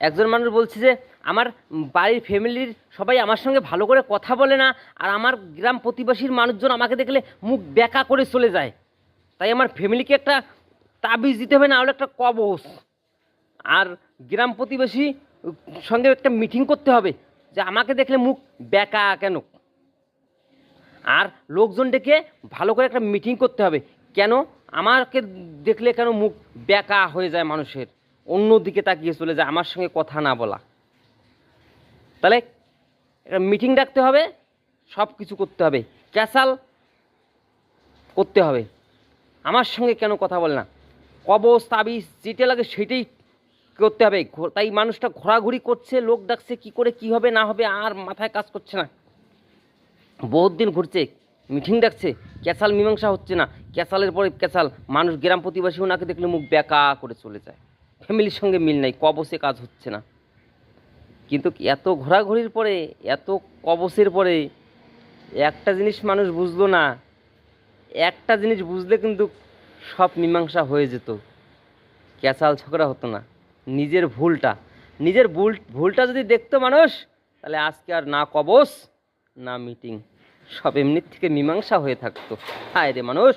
একজন মানুষ বলছে যে আমার বাড়ির ফ্যামিলির সবাই আমার সঙ্গে ভালো করে কথা বলে না, আর আমার গ্রাম প্রতিবেশীর মানুষজন আমাকে দেখলে মুখ বেঁকা করে চলে যায়, তাই আমার ফ্যামিলিকে একটা তাবিজ দিতে হবে, না হলে একটা কবচ, আর গ্রাম প্রতিবেশী সঙ্গে একটা মিটিং করতে হবে যে আমাকে দেখলে মুখ বেঁকা কেন, আর লোকজন ডেকে ভালো করে একটা মিটিং করতে হবে, কেন আমাকে দেখলে কেন মুখ বেঁকা হয়ে যায় মানুষের, অন্যদিকে তাকিয়ে চলে যায় আমার সঙ্গে কথা না বলা। তাহলে একটা মিটিং ডাকতে হবে, সব কিছু করতে হবে, ক্যাসাল করতে হবে, আমার সঙ্গে কেন কথা বলে না, কবচ তাবিজ যেটা লাগে সেটাই করতে হবে। তাই মানুষটা ঘোরাঘুরি করছে, লোক ডাকছে, কি করে কি হবে না হবে আর মাথায় কাজ করছে না, বহুত দিন ঘুরছে, মিটিং ডাকছে, ক্যাসাল মীমাংসা হচ্ছে না, ক্যাসালের পরে ক্যাসাল, মানুষ গ্রাম প্রতিবাসী ওনাকে দেখলে মুখ বেঁকা করে চলে যায়, ফ্যামিলির সঙ্গে মিল নাই, কবচে কাজ হচ্ছে না। কিন্তু এত ঘোরাঘুরির পরে, এত কবচের পরে একটা জিনিস মানুষ বুঝলো না, একটা জিনিস বুঝলে কিন্তু সব মীমাংসা হয়ে যেত, ক্যাসাল ঝগড়া হতো না। নিজের ভুলটা যদি দেখতো মানুষ, তাহলে আজকে আর না কবচ না মিটিং, সব এমনির থেকে মীমাংসা হয়ে থাকতো। হায় রে মানুষ।